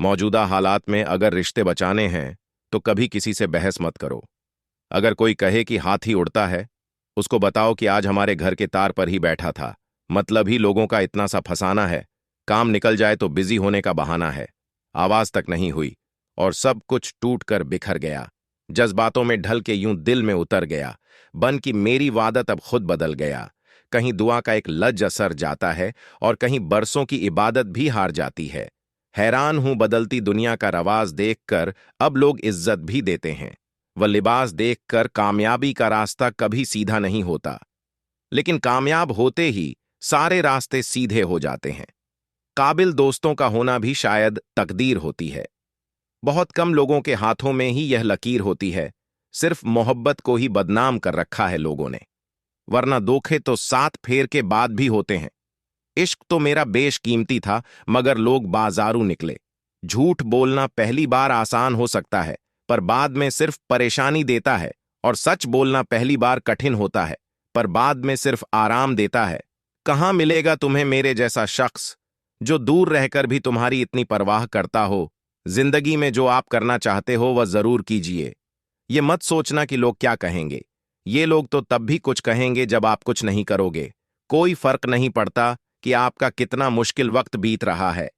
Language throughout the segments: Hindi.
मौजूदा हालात में अगर रिश्ते बचाने हैं तो कभी किसी से बहस मत करो। अगर कोई कहे कि हाथी उड़ता है, उसको बताओ कि आज हमारे घर के तार पर ही बैठा था। मतलब ही लोगों का इतना सा फसाना है। काम निकल जाए तो बिजी होने का बहाना है। आवाज तक नहीं हुई और सब कुछ टूट कर बिखर गया। जज्बातों में ढल के यूं दिल में उतर गया। बन कि मेरी वादत अब खुद बदल गया। कहीं दुआ का एक लज असर जाता है और कहीं बरसों की इबादत भी हार जाती है। हैरान हूं बदलती दुनिया का रवाज देखकर अब लोग इज्जत भी देते हैं। वह लिबास देखकर कामयाबी का रास्ता कभी सीधा नहीं होता, लेकिन कामयाब होते ही सारे रास्ते सीधे हो जाते हैं। काबिल दोस्तों का होना भी शायद तकदीर होती है। बहुत कम लोगों के हाथों में ही यह लकीर होती है। सिर्फ मोहब्बत को ही बदनाम कर रखा है लोगों ने, वरना धोखे तो 7 फेर के बाद भी होते हैं। इश्क तो मेरा बेशकीमती था, मगर लोग बाजारू निकले। झूठ बोलना पहली बार आसान हो सकता है, पर बाद में सिर्फ परेशानी देता है। और सच बोलना पहली बार कठिन होता है, पर बाद में सिर्फ आराम देता है। कहाँ मिलेगा तुम्हें मेरे जैसा शख्स जो दूर रहकर भी तुम्हारी इतनी परवाह करता हो। जिंदगी में जो आप करना चाहते हो वह जरूर कीजिए। ये मत सोचना कि लोग क्या कहेंगे। ये लोग तो तब भी कुछ कहेंगे जब आप कुछ नहीं करोगे। कोई फर्क नहीं पड़ता कि आपका कितना मुश्किल वक्त बीत रहा है।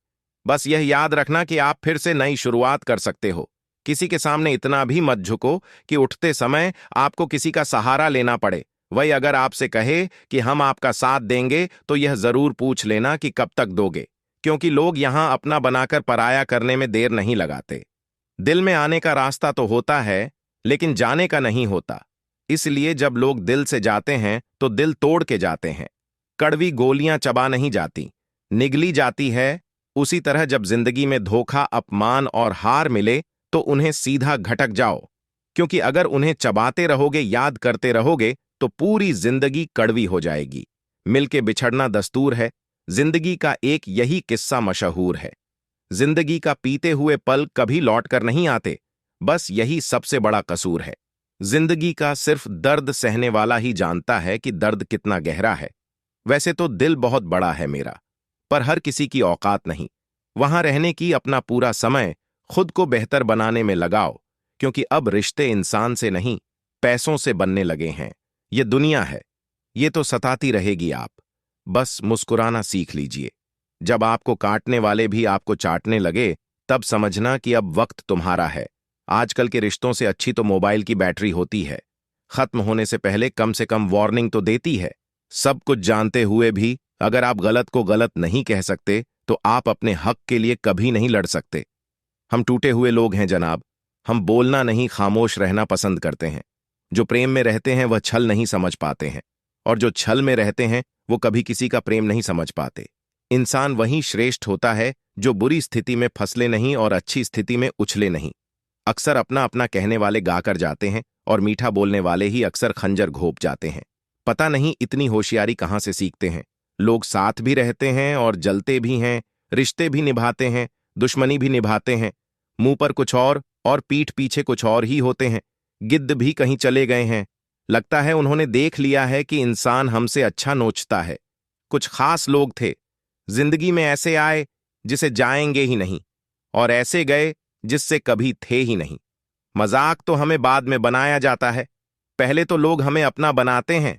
बस यह याद रखना कि आप फिर से नई शुरुआत कर सकते हो। किसी के सामने इतना भी मत झुको कि उठते समय आपको किसी का सहारा लेना पड़े। वही अगर आपसे कहे कि हम आपका साथ देंगे तो यह जरूर पूछ लेना कि कब तक दोगे, क्योंकि लोग यहां अपना बनाकर पराया करने में देर नहीं लगाते। दिल में आने का रास्ता तो होता है, लेकिन जाने का नहीं होता। इसलिए जब लोग दिल से जाते हैं तो दिल तोड़ के जाते हैं। कड़वी गोलियां चबा नहीं जाती, निगली जाती है। उसी तरह जब जिंदगी में धोखा, अपमान और हार मिले तो उन्हें सीधा घटक जाओ, क्योंकि अगर उन्हें चबाते रहोगे, याद करते रहोगे, तो पूरी जिंदगी कड़वी हो जाएगी। मिलके बिछड़ना दस्तूर है। जिंदगी का एक यही किस्सा मशहूर है। जिंदगी का पीते हुए पल कभी लौट कर नहीं आते। बस यही सबसे बड़ा कसूर है। जिंदगी का सिर्फ दर्द सहने वाला ही जानता है कि दर्द कितना गहरा है। वैसे तो दिल बहुत बड़ा है मेरा, पर हर किसी की औकात नहीं। वहां रहने की अपना पूरा समय खुद को बेहतर बनाने में लगाओ, क्योंकि अब रिश्ते इंसान से नहीं, पैसों से बनने लगे हैं। ये दुनिया है, ये तो सताती रहेगी। आप बस मुस्कुराना सीख लीजिए। जब आपको काटने वाले भी आपको चाटने लगे, तब समझना कि अब वक्त तुम्हारा है। आजकल के रिश्तों से अच्छी तो मोबाइल की बैटरी होती है। खत्म होने से पहले कम से कम वार्निंग तो देती है। सब कुछ जानते हुए भी अगर आप गलत को गलत नहीं कह सकते, तो आप अपने हक के लिए कभी नहीं लड़ सकते। हम टूटे हुए लोग हैं जनाब। हम बोलना नहीं, खामोश रहना पसंद करते हैं। जो प्रेम में रहते हैं वह छल नहीं समझ पाते हैं, और जो छल में रहते हैं वो कभी किसी का प्रेम नहीं समझ पाते। इंसान वही श्रेष्ठ होता है जो बुरी स्थिति में फंसले नहीं और अच्छी स्थिति में उछले नहीं। अक्सर अपना अपना कहने वाले गाकर जाते हैं, और मीठा बोलने वाले ही अक्सर खंजर घोंप जाते हैं। पता नहीं इतनी होशियारी कहाँ से सीखते हैं। लोग साथ भी रहते हैं और जलते भी हैं, रिश्ते भी निभाते हैं, दुश्मनी भी निभाते हैं। मुंह पर कुछ और पीठ पीछे कुछ और ही होते हैं। गिद्ध भी कहीं चले गए हैं। लगता है उन्होंने देख लिया है कि इंसान हमसे अच्छा नोचता है। कुछ खास लोग थे, जिंदगी में ऐसे आए जिसे जाएंगे ही नहीं, और ऐसे गए जिससे कभी थे ही नहीं। मजाक तो हमें बाद में बनाया जाता है, पहले तो लोग हमें अपना बनाते हैं।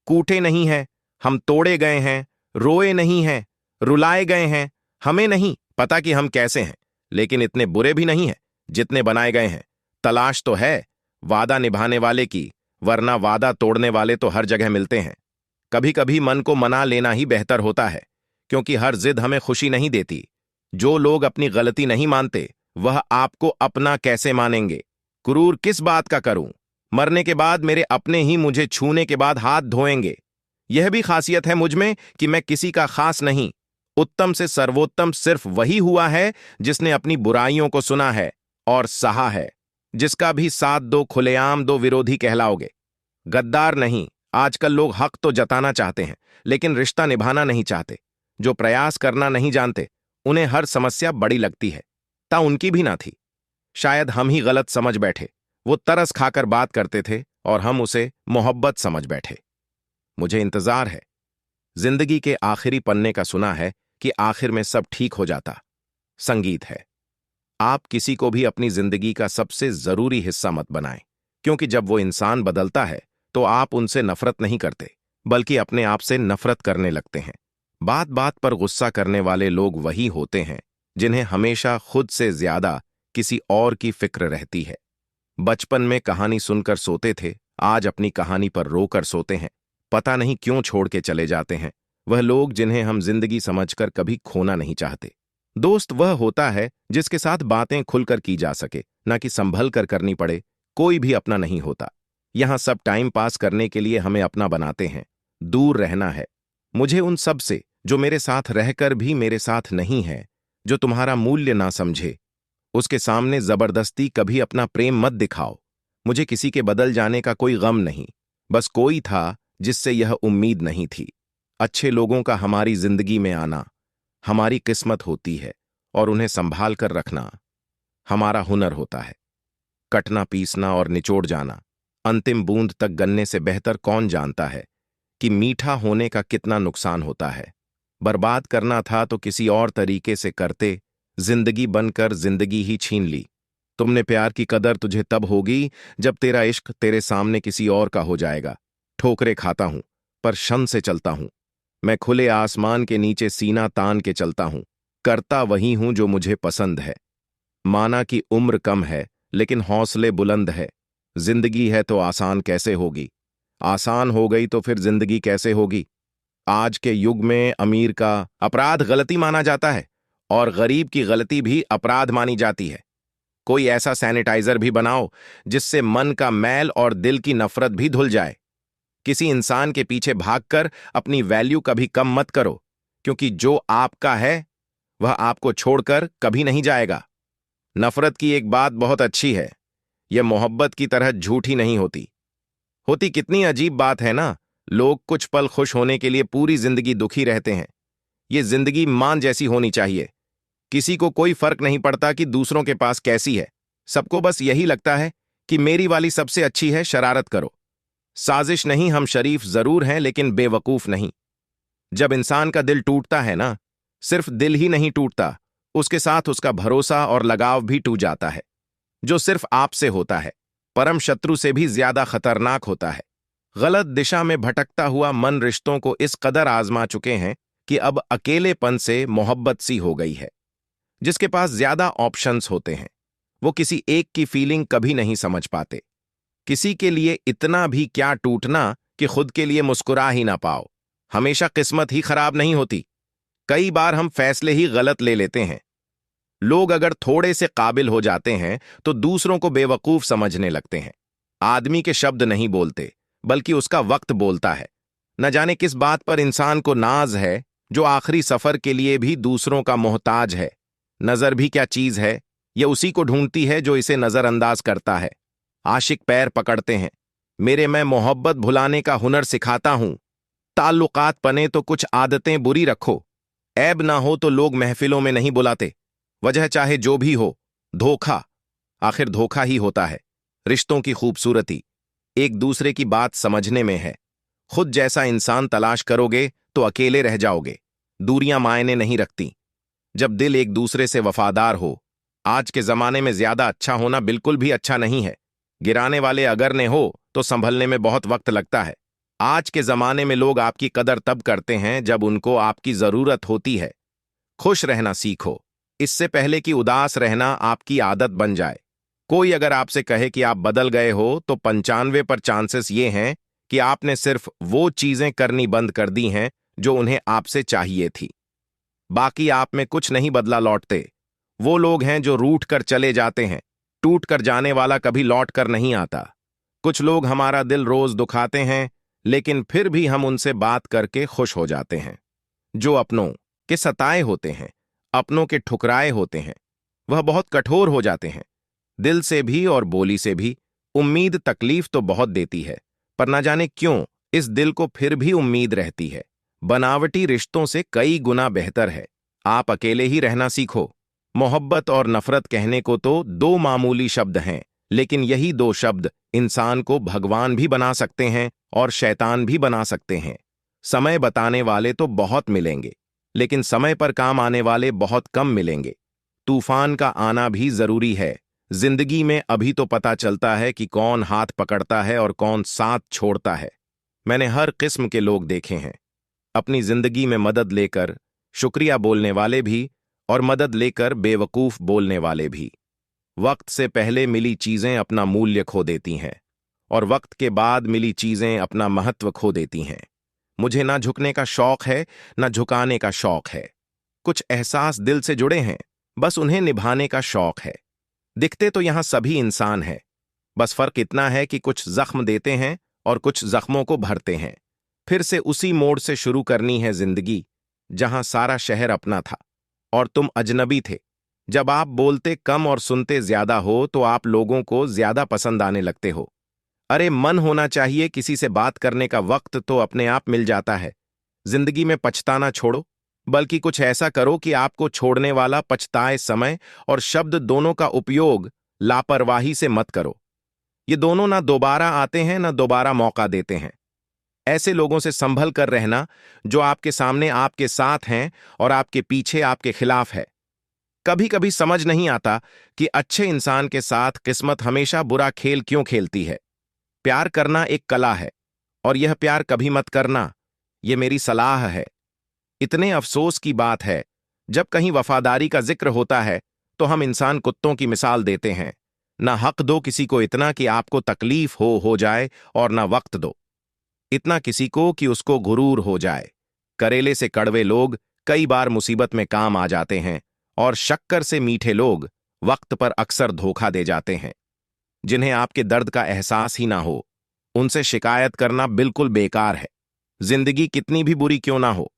कूटे नहीं हैं, हम तोड़े गए हैं। रोए नहीं हैं, रुलाए गए हैं। हमें नहीं पता कि हम कैसे हैं, लेकिन इतने बुरे भी नहीं हैं जितने बनाए गए हैं। तलाश तो है वादा निभाने वाले की, वरना वादा तोड़ने वाले तो हर जगह मिलते हैं। कभी कभी मन को मना लेना ही बेहतर होता है, क्योंकि हर जिद हमें खुशी नहीं देती। जो लोग अपनी गलती नहीं मानते, वह आपको अपना कैसे मानेंगे। क्रूर किस बात का करूं, मरने के बाद मेरे अपने ही मुझे छूने के बाद हाथ धोएंगे। यह भी खासियत है मुझ में कि मैं किसी का खास नहीं। उत्तम से सर्वोत्तम सिर्फ वही हुआ है जिसने अपनी बुराइयों को सुना है और सहा है। जिसका भी साथ दो, खुलेआम दो, विरोधी कहलाओगे। गद्दार नहीं। आजकल लोग हक तो जताना चाहते हैं, लेकिन रिश्ता निभाना नहीं चाहते। जो प्रयास करना नहीं जानते, उन्हें हर समस्या बड़ी लगती है। ता उनकी भी ना थी। शायद हम ही गलत समझ बैठे। वो तरस खाकर बात करते थे और हम उसे मोहब्बत समझ बैठे। मुझे इंतजार है। जिंदगी के आखिरी पन्ने का सुना है कि आखिर में सब ठीक हो जाता। संगीत है। आप किसी को भी अपनी जिंदगी का सबसे जरूरी हिस्सा मत बनाएं, क्योंकि जब वो इंसान बदलता है तो आप उनसे नफरत नहीं करते, बल्कि अपने आप से नफरत करने लगते हैं। बात बात पर गुस्सा करने वाले लोग वही होते हैं जिन्हें हमेशा खुद से ज्यादा किसी और की फिक्र रहती है। बचपन में कहानी सुनकर सोते थे, आज अपनी कहानी पर रोकर सोते हैं। पता नहीं क्यों छोड़ के चले जाते हैं वह लोग जिन्हें हम जिंदगी समझकर कभी खोना नहीं चाहते। दोस्त वह होता है जिसके साथ बातें खुलकर की जा सके, ना कि संभल कर करनी पड़े। कोई भी अपना नहीं होता। यहां सब टाइम पास करने के लिए हमें अपना बनाते हैं। दूर रहना है मुझे उन सब से जो मेरे साथ रहकर भी मेरे साथ नहीं है, जो तुम्हारा मूल्य ना समझे। उसके सामने जबरदस्ती कभी अपना प्रेम मत दिखाओ। मुझे किसी के बदल जाने का कोई गम नहीं, बस कोई था जिससे यह उम्मीद नहीं थी। अच्छे लोगों का हमारी जिंदगी में आना हमारी किस्मत होती है, और उन्हें संभाल कर रखना हमारा हुनर होता है। कटना, पीसना और निचोड़ जाना, अंतिम बूंद तक गन्ने से बेहतर कौन जानता है कि मीठा होने का कितना नुकसान होता है। बर्बाद करना था तो किसी और तरीके से करते, जिंदगी बनकर जिंदगी ही छीन ली। तुमने प्यार की कदर तुझे तब होगी जब तेरा इश्क तेरे सामने किसी और का हो जाएगा। ठोकरे खाता हूं पर शन से चलता हूं। मैं खुले आसमान के नीचे सीना तान के चलता हूं। करता वही हूं जो मुझे पसंद है। माना कि उम्र कम है लेकिन हौसले बुलंद है। जिंदगी है तो आसान कैसे होगी? आसान हो गई तो फिर जिंदगी कैसे होगी? आज के युग में अमीर का अपराध गलती माना जाता है और गरीब की गलती भी अपराध मानी जाती है। कोई ऐसा सैनिटाइजर भी बनाओ जिससे मन का मैल और दिल की नफरत भी धुल जाए। किसी इंसान के पीछे भागकर अपनी वैल्यू कभी कम मत करो, क्योंकि जो आपका है वह आपको छोड़कर कभी नहीं जाएगा। नफरत की एक बात बहुत अच्छी है, यह मोहब्बत की तरह झूठी नहीं होती। होती कितनी अजीब बात है ना, लोग कुछ पल खुश होने के लिए पूरी जिंदगी दुखी रहते हैं। ये जिंदगी मान जैसी होनी चाहिए। किसी को कोई फर्क नहीं पड़ता कि दूसरों के पास कैसी है। सबको बस यही लगता है कि मेरी वाली सबसे अच्छी है, शरारत करो। साजिश नहीं, हम शरीफ जरूर हैं लेकिन बेवकूफ नहीं। जब इंसान का दिल टूटता है ना, सिर्फ दिल ही नहीं टूटता, उसके साथ उसका भरोसा और लगाव भी टूट जाता है, जो सिर्फ आपसे होता है। परम शत्रु से भी ज्यादा खतरनाक होता है। गलत दिशा में भटकता हुआ मन रिश्तों को इस कदर आजमा चुके हैं कि अब अकेलेपन से मोहब्बत सी हो गई है। जिसके पास ज्यादा ऑप्शंस होते हैं वो किसी एक की फीलिंग कभी नहीं समझ पाते। किसी के लिए इतना भी क्या टूटना कि खुद के लिए मुस्कुरा ही ना पाओ। हमेशा किस्मत ही खराब नहीं होती, कई बार हम फैसले ही गलत ले लेते हैं। लोग अगर थोड़े से काबिल हो जाते हैं तो दूसरों को बेवकूफ समझने लगते हैं। आदमी के शब्द नहीं बोलते, बल्कि उसका वक्त बोलता है। न जाने किस बात पर इंसान को नाज है, जो आखिरी सफर के लिए भी दूसरों का मोहताज है। नजर भी क्या चीज है, यह उसी को ढूंढती है जो इसे नजरअंदाज करता है। आशिक पैर पकड़ते हैं, मेरे मैं मोहब्बत भुलाने का हुनर सिखाता हूं। ताल्लुकात बने तो कुछ आदतें बुरी रखो। ऐब ना हो तो लोग महफिलों में नहीं बुलाते। वजह चाहे जो भी हो, धोखा आखिर धोखा ही होता है। रिश्तों की खूबसूरती एक दूसरे की बात समझने में है। खुद जैसा इंसान तलाश करोगे तो अकेले रह जाओगे। दूरियां मायने नहीं रखती जब दिल एक दूसरे से वफादार हो। आज के जमाने में ज्यादा अच्छा होना बिल्कुल भी अच्छा नहीं है। गिराने वाले अगर ने हो तो संभलने में बहुत वक्त लगता है। आज के जमाने में लोग आपकी कदर तब करते हैं जब उनको आपकी जरूरत होती है। खुश रहना सीखो, इससे पहले कि उदास रहना आपकी आदत बन जाए। कोई अगर आपसे कहे कि आप बदल गए हो तो 95 पर चांसेस ये हैं कि आपने सिर्फ वो चीजें करनी बंद कर दी हैं जो उन्हें आपसे चाहिए थी। बाकी आप में कुछ नहीं बदला लौटते। वो लोग हैं जो रूठ कर चले जाते हैं। टूट कर जाने वाला कभी लौट कर नहीं आता। कुछ लोग हमारा दिल रोज दुखाते हैं, लेकिन फिर भी हम उनसे बात करके खुश हो जाते हैं। जो अपनों के सताए होते हैं, अपनों के ठुकराए होते हैं, वह बहुत कठोर हो जाते हैं। दिल से भी और बोली से भी। उम्मीद तकलीफ तो बहुत देती है, पर ना जाने क्यों इस दिल को फिर भी उम्मीद रहती है। बनावटी रिश्तों से कई गुना बेहतर है आप अकेले ही रहना सीखो। मोहब्बत और नफरत कहने को तो दो मामूली शब्द हैं, लेकिन यही दो शब्द इंसान को भगवान भी बना सकते हैं और शैतान भी बना सकते हैं। समय बताने वाले तो बहुत मिलेंगे, लेकिन समय पर काम आने वाले बहुत कम मिलेंगे। तूफान का आना भी जरूरी है। जिंदगी में अभी तो पता चलता है कि कौन हाथ पकड़ता है और कौन साथ छोड़ता है। मैंने हर किस्म के लोग देखे हैं, अपनी जिंदगी में मदद लेकर शुक्रिया बोलने वाले भी और मदद लेकर बेवकूफ बोलने वाले भी। वक्त से पहले मिली चीजें अपना मूल्य खो देती हैं और वक्त के बाद मिली चीजें अपना महत्व खो देती हैं। मुझे ना झुकने का शौक है, ना झुकाने का शौक है। कुछ एहसास दिल से जुड़े हैं, बस उन्हें निभाने का शौक है। दिखते तो यहां सभी इंसान हैं, बस फर्क इतना है कि कुछ जख्म देते हैं और कुछ जख्मों को भरते हैं। फिर से उसी मोड़ से शुरू करनी है जिंदगी, जहां सारा शहर अपना था और तुम अजनबी थे। जब आप बोलते कम और सुनते ज्यादा हो तो आप लोगों को ज्यादा पसंद आने लगते हो। अरे मन होना चाहिए किसी से बात करने का, वक्त तो अपने आप मिल जाता है। जिंदगी में पछताना छोड़ो, बल्कि कुछ ऐसा करो कि आपको छोड़ने वाला पछताए। समय और शब्द दोनों का उपयोग लापरवाही से मत करो। ये दोनों ना दोबारा आते हैं ना दोबारा मौका देते हैं। ऐसे लोगों से संभल कर रहना जो आपके सामने आपके साथ हैं और आपके पीछे आपके खिलाफ है। कभी कभी समझ नहीं आता कि अच्छे इंसान के साथ किस्मत हमेशा बुरा खेल क्यों खेलती है। प्यार करना एक कला है और यह प्यार कभी मत करना, यह मेरी सलाह है। इतने अफसोस की बात है, जब कहीं वफादारी का जिक्र होता है तो हम इंसान कुत्तों की मिसाल देते हैं। ना हक दो किसी को इतना कि आपको तकलीफ हो जाए, और ना वक्त दो इतना किसी को कि उसको गुरूर हो जाए। करेले से कड़वे लोग कई बार मुसीबत में काम आ जाते हैं और शक्कर से मीठे लोग वक्त पर अक्सर धोखा दे जाते हैं। जिन्हें आपके दर्द का एहसास ही ना हो, उनसे शिकायत करना बिल्कुल बेकार है। जिंदगी कितनी भी बुरी क्यों ना हो,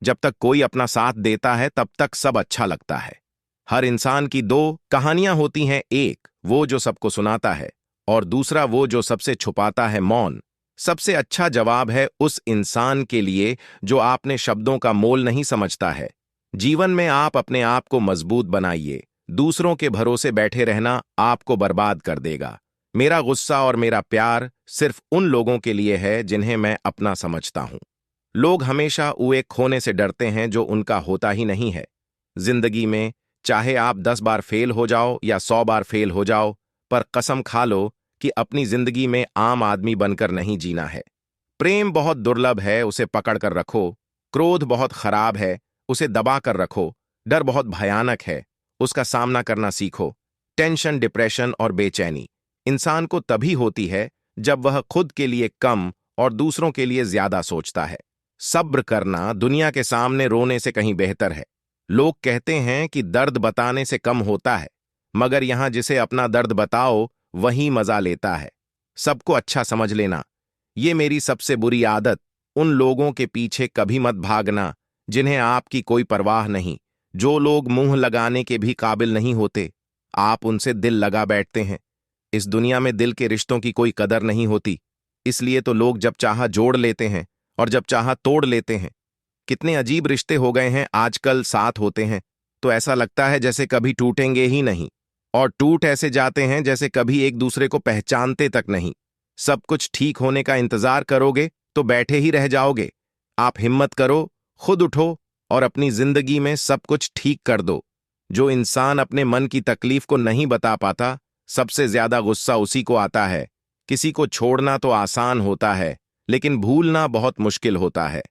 जब तक कोई अपना साथ देता है तब तक सब अच्छा लगता है। हर इंसान की दो कहानियां होती हैं, एक वो जो सबको सुनाता है और दूसरा वो जो सबसे छुपाता है मौन। सबसे अच्छा जवाब है उस इंसान के लिए जो आपने शब्दों का मोल नहीं समझता है। जीवन में आप अपने आप को मजबूत बनाइए, दूसरों के भरोसे बैठे रहना आपको बर्बाद कर देगा। मेरा गुस्सा और मेरा प्यार सिर्फ उन लोगों के लिए है जिन्हें मैं अपना समझता हूं। लोग हमेशा वो खोने से डरते हैं जो उनका होता ही नहीं है। जिंदगी में चाहे आप 10 बार फेल हो जाओ या 100 बार फेल हो जाओ, पर कसम खा लो कि अपनी जिंदगी में आम आदमी बनकर नहीं जीना है। प्रेम बहुत दुर्लभ है, उसे पकड़ कर रखो। क्रोध बहुत खराब है, उसे दबा कर रखो। डर बहुत भयानक है, उसका सामना करना सीखो। टेंशन, डिप्रेशन और बेचैनी इंसान को तभी होती है जब वह खुद के लिए कम और दूसरों के लिए ज्यादा सोचता है। सब्र करना दुनिया के सामने रोने से कहीं बेहतर है। लोग कहते हैं कि दर्द बताने से कम होता है, मगर यहां जिसे अपना दर्द बताओ वही मजा लेता है। सबको अच्छा समझ लेना, ये मेरी सबसे बुरी आदत। उन लोगों के पीछे कभी मत भागना जिन्हें आपकी कोई परवाह नहीं। जो लोग मुंह लगाने के भी काबिल नहीं होते, आप उनसे दिल लगा बैठते हैं। इस दुनिया में दिल के रिश्तों की कोई कदर नहीं होती, इसलिए तो लोग जब चाहा जोड़ लेते हैं और जब चाहा तोड़ लेते हैं। कितने अजीब रिश्ते हो गए हैं आजकल, साथ होते हैं तो ऐसा लगता है जैसे कभी टूटेंगे ही नहीं, और टूट ऐसे जाते हैं जैसे कभी एक दूसरे को पहचानते तक नहीं। सब कुछ ठीक होने का इंतजार करोगे तो बैठे ही रह जाओगे। आप हिम्मत करो, खुद उठो और अपनी जिंदगी में सब कुछ ठीक कर दो। जो इंसान अपने मन की तकलीफ को नहीं बता पाता, सबसे ज्यादा गुस्सा उसी को आता है। किसी को छोड़ना तो आसान होता है, लेकिन भूलना बहुत मुश्किल होता है।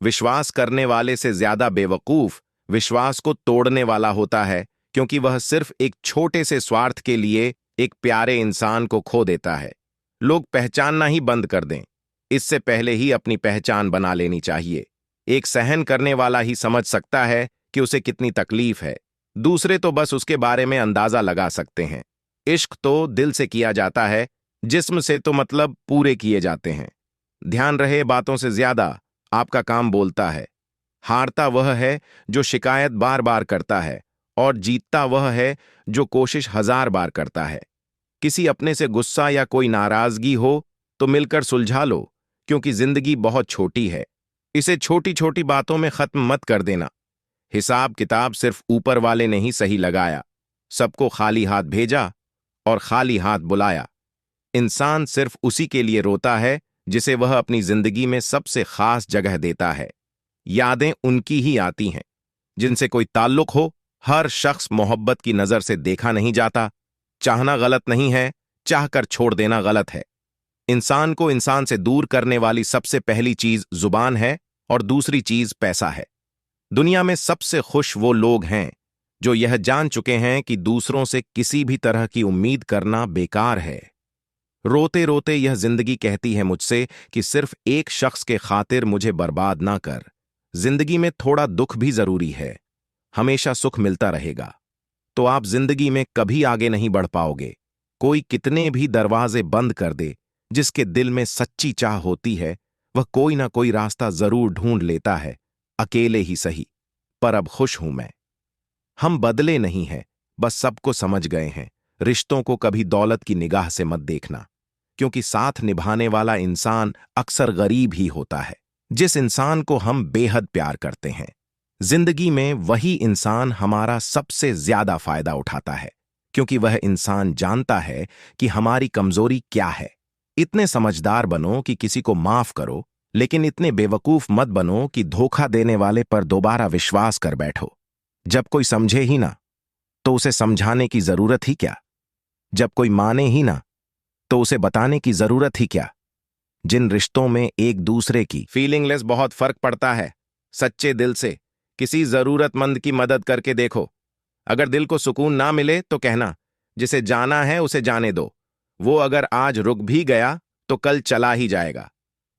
विश्वास करने वाले से ज्यादा बेवकूफ विश्वास को तोड़ने वाला होता है, क्योंकि वह सिर्फ एक छोटे से स्वार्थ के लिए एक प्यारे इंसान को खो देता है। लोग पहचानना ही बंद कर दें, इससे पहले ही अपनी पहचान बना लेनी चाहिए। एक सहन करने वाला ही समझ सकता है कि उसे कितनी तकलीफ है, दूसरे तो बस उसके बारे में अंदाजा लगा सकते हैं। इश्क तो दिल से किया जाता है, जिस्म से तो मतलब पूरे किए जाते हैं। ध्यान रहे, बातों से ज्यादा आपका काम बोलता है। हारता वह है जो शिकायत बार बार करता है, और जीतता वह है जो कोशिश 1000 बार करता है। किसी अपने से गुस्सा या कोई नाराजगी हो तो मिलकर सुलझा लो, क्योंकि जिंदगी बहुत छोटी है। इसे छोटी छोटी बातों में खत्म मत कर देना। हिसाब किताब सिर्फ ऊपर वाले ने ही सही लगाया। सबको खाली हाथ भेजा और खाली हाथ बुलाया। इंसान सिर्फ उसी के लिए रोता है जिसे वह अपनी जिंदगी में सबसे खास जगह देता है। यादें उनकी ही आती हैं जिनसे कोई ताल्लुक हो, हर शख्स मोहब्बत की नजर से देखा नहीं जाता। चाहना गलत नहीं है, चाहकर छोड़ देना गलत है। इंसान को इंसान से दूर करने वाली सबसे पहली चीज जुबान है और दूसरी चीज पैसा है। दुनिया में सबसे खुश वो लोग हैं जो यह जान चुके हैं कि दूसरों से किसी भी तरह की उम्मीद करना बेकार है। रोते रोते यह जिंदगी कहती है मुझसे कि सिर्फ एक शख्स के खातिर मुझे बर्बाद ना कर। जिंदगी में थोड़ा दुख भी जरूरी है, हमेशा सुख मिलता रहेगा तो आप जिंदगी में कभी आगे नहीं बढ़ पाओगे। कोई कितने भी दरवाजे बंद कर दे, जिसके दिल में सच्ची चाह होती है वह कोई ना कोई रास्ता जरूर ढूंढ लेता है, अकेले ही सही। पर अब खुश हूं मैं। हम बदले नहीं हैं, बस सबको समझ गए हैं। रिश्तों को कभी दौलत की निगाह से मत देखना, क्योंकि साथ निभाने वाला इंसान अक्सर गरीब ही होता है। जिस इंसान को हम बेहद प्यार करते हैं, जिंदगी में वही इंसान हमारा सबसे ज्यादा फायदा उठाता है, क्योंकि वह इंसान जानता है कि हमारी कमजोरी क्या है। इतने समझदार बनो कि किसी को माफ करो, लेकिन इतने बेवकूफ मत बनो कि धोखा देने वाले पर दोबारा विश्वास कर बैठो। जब कोई समझे ही ना तो उसे समझाने की जरूरत ही क्या। जब कोई माने ही ना तो उसे बताने की जरूरत ही क्या। जिन रिश्तों में एक दूसरे की फीलिंगलेस बहुत फर्क पड़ता है, सच्चे दिल से किसी जरूरतमंद की मदद करके देखो। अगर दिल को सुकून ना मिले तो कहना, जिसे जाना है उसे जाने दो। वो अगर आज रुक भी गया तो कल चला ही जाएगा।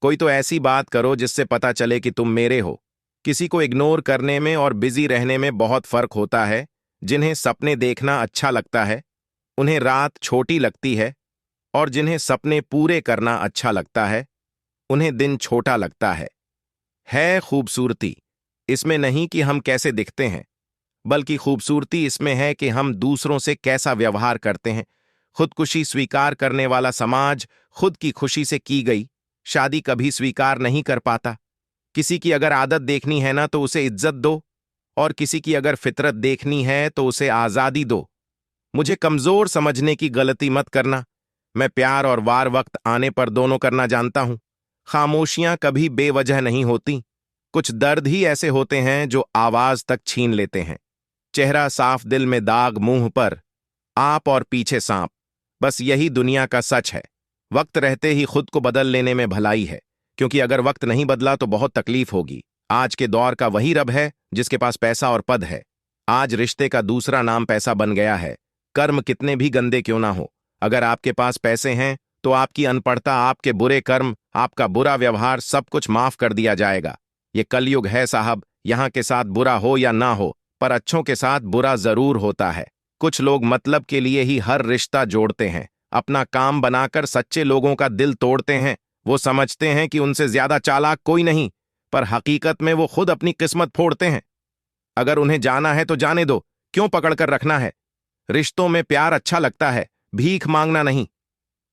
कोई तो ऐसी बात करो जिससे पता चले कि तुम मेरे हो। किसी को इग्नोर करने में और बिजी रहने में बहुत फर्क होता है। जिन्हें सपने देखना अच्छा लगता है उन्हें रात छोटी लगती है, और जिन्हें सपने पूरे करना अच्छा लगता है उन्हें दिन छोटा लगता है खूबसूरती इसमें नहीं कि हम कैसे दिखते हैं, बल्कि खूबसूरती इसमें है कि हम दूसरों से कैसा व्यवहार करते हैं। खुदकुशी स्वीकार करने वाला समाज खुद की खुशी से की गई शादी कभी स्वीकार नहीं कर पाता। किसी की अगर आदत देखनी है ना तो उसे इज्जत दो, और किसी की अगर फितरत देखनी है तो उसे आजादी दो। मुझे कमजोर समझने की गलती मत करना। मैं प्यार और वार वक्त आने पर दोनों करना जानता हूं। खामोशियां कभी बेवजह नहीं होती। कुछ दर्द ही ऐसे होते हैं जो आवाज तक छीन लेते हैं। चेहरा साफ, दिल में दाग, मुंह पर आप और पीछे सांप, बस यही दुनिया का सच है। वक्त रहते ही खुद को बदल लेने में भलाई है, क्योंकि अगर वक्त नहीं बदला तो बहुत तकलीफ होगी। आज के दौर का वही रब है जिसके पास पैसा और पद है। आज रिश्ते का दूसरा नाम पैसा बन गया है। कर्म कितने भी गंदे क्यों ना हो, अगर आपके पास पैसे हैं तो आपकी अनपढ़ता, आपके बुरे कर्म, आपका बुरा व्यवहार सब कुछ माफ कर दिया जाएगा। ये कलयुग है साहब। यहां के साथ बुरा हो या ना हो, पर अच्छों के साथ बुरा जरूर होता है। कुछ लोग मतलब के लिए ही हर रिश्ता जोड़ते हैं, अपना काम बनाकर सच्चे लोगों का दिल तोड़ते हैं। वो समझते हैं कि उनसे ज्यादा चालाक कोई नहीं, पर हकीकत में वो खुद अपनी किस्मत फोड़ते हैं। अगर उन्हें जाना है तो जाने दो, क्यों पकड़कर रखना है। रिश्तों में प्यार अच्छा लगता है, भीख मांगना नहीं।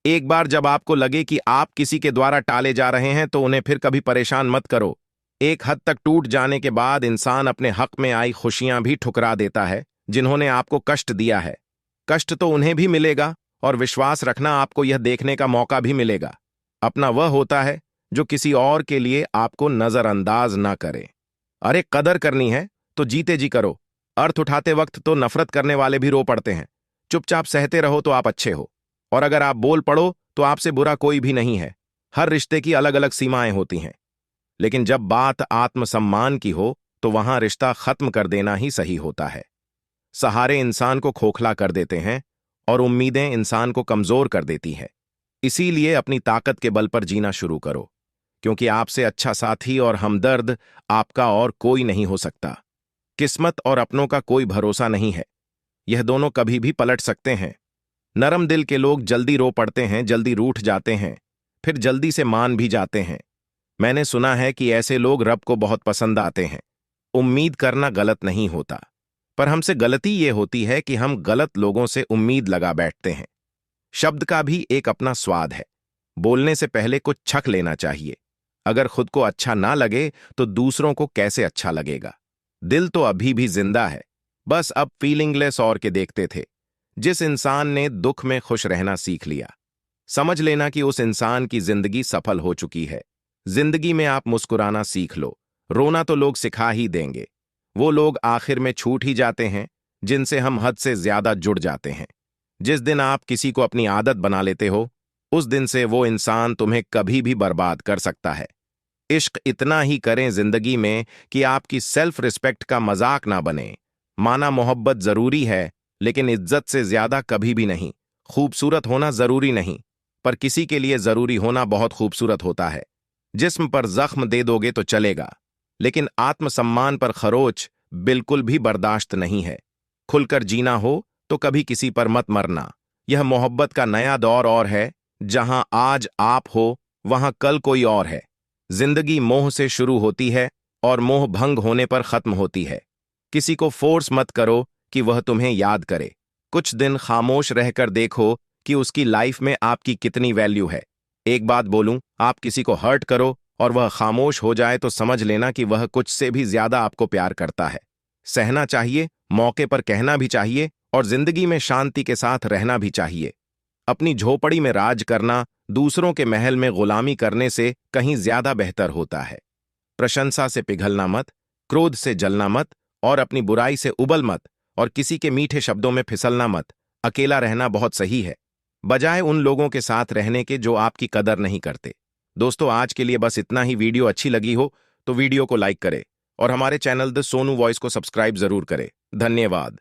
एक बार जब आपको लगे कि आप किसी के द्वारा टाले जा रहे हैं तो उन्हें फिर कभी परेशान मत करो। एक हद तक टूट जाने के बाद इंसान अपने हक में आई खुशियां भी ठुकरा देता है। जिन्होंने आपको कष्ट दिया है, कष्ट तो उन्हें भी मिलेगा, और विश्वास रखना आपको यह देखने का मौका भी मिलेगा। अपना वह होता है जो किसी और के लिए आपको नजरअंदाज ना करे। अरे कदर करनी है तो जीते जी करो। अर्थ उठाते वक्त तो नफरत करने वाले भी रो पड़ते हैं। चुपचाप सहते रहो तो आप अच्छे हो, और अगर आप बोल पड़ो तो आपसे बुरा कोई भी नहीं है। हर रिश्ते की अलग अलग सीमाएं होती हैं, लेकिन जब बात आत्मसम्मान की हो तो वहां रिश्ता खत्म कर देना ही सही होता है। सहारे इंसान को खोखला कर देते हैं और उम्मीदें इंसान को कमजोर कर देती हैं। इसीलिए अपनी ताकत के बल पर जीना शुरू करो, क्योंकि आपसे अच्छा साथी और हमदर्द आपका और कोई नहीं हो सकता। किस्मत और अपनों का कोई भरोसा नहीं है, यह दोनों कभी भी पलट सकते हैं। नरम दिल के लोग जल्दी रो पड़ते हैं, जल्दी रूठ जाते हैं, फिर जल्दी से मान भी जाते हैं। मैंने सुना है कि ऐसे लोग रब को बहुत पसंद आते हैं। उम्मीद करना गलत नहीं होता, पर हमसे गलती ये होती है कि हम गलत लोगों से उम्मीद लगा बैठते हैं। शब्द का भी एक अपना स्वाद है। बोलने से पहले कुछ छक लेना चाहिए। अगर खुद को अच्छा ना लगे तो दूसरों को कैसे अच्छा लगेगा। दिल तो अभी भी जिंदा है, बस अब फीलिंगलेस और के देखते थे। जिस इंसान ने दुख में खुश रहना सीख लिया, समझ लेना कि उस इंसान की जिंदगी सफल हो चुकी है। जिंदगी में आप मुस्कुराना सीख लो, रोना तो लोग सिखा ही देंगे। वो लोग आखिर में छूट ही जाते हैं जिनसे हम हद से ज्यादा जुड़ जाते हैं। जिस दिन आप किसी को अपनी आदत बना लेते हो, उस दिन से वो इंसान तुम्हें कभी भी बर्बाद कर सकता है। इश्क इतना ही करें जिंदगी में कि आपकी सेल्फ रिस्पेक्ट का मजाक ना बने। माना मोहब्बत जरूरी है, लेकिन इज्जत से ज्यादा कभी भी नहीं। खूबसूरत होना जरूरी नहीं, पर किसी के लिए जरूरी होना बहुत खूबसूरत होता है। जिस्म पर जख्म दे दोगे तो चलेगा, लेकिन आत्मसम्मान पर खरोच बिल्कुल भी बर्दाश्त नहीं है। खुलकर जीना हो तो कभी किसी पर मत मरना। यह मोहब्बत का नया दौर और है, जहां आज आप हो वहां कल कोई और है। जिंदगी मोह से शुरू होती है और मोह भंग होने पर खत्म होती है। किसी को फोर्स मत करो कि वह तुम्हें याद करे। कुछ दिन खामोश रहकर देखो कि उसकी लाइफ में आपकी कितनी वैल्यू है। एक बात बोलूं, आप किसी को हर्ट करो और वह खामोश हो जाए तो समझ लेना कि वह कुछ से भी ज्यादा आपको प्यार करता है। सहना चाहिए, मौके पर कहना भी चाहिए, और जिंदगी में शांति के साथ रहना भी चाहिए। अपनी झोपड़ी में राज करना दूसरों के महल में गुलामी करने से कहीं ज्यादा बेहतर होता है। प्रशंसा से पिघलना मत, क्रोध से जलना मत, और अपनी बुराई से उबल मत, और किसी के मीठे शब्दों में फिसलना मत। अकेला रहना बहुत सही है, बजाय उन लोगों के साथ रहने के जो आपकी कदर नहीं करते। दोस्तों, आज के लिए बस इतना ही। वीडियो अच्छी लगी हो तो वीडियो को लाइक करें और हमारे चैनल द सोनू वॉइस को सब्सक्राइब जरूर करें। धन्यवाद।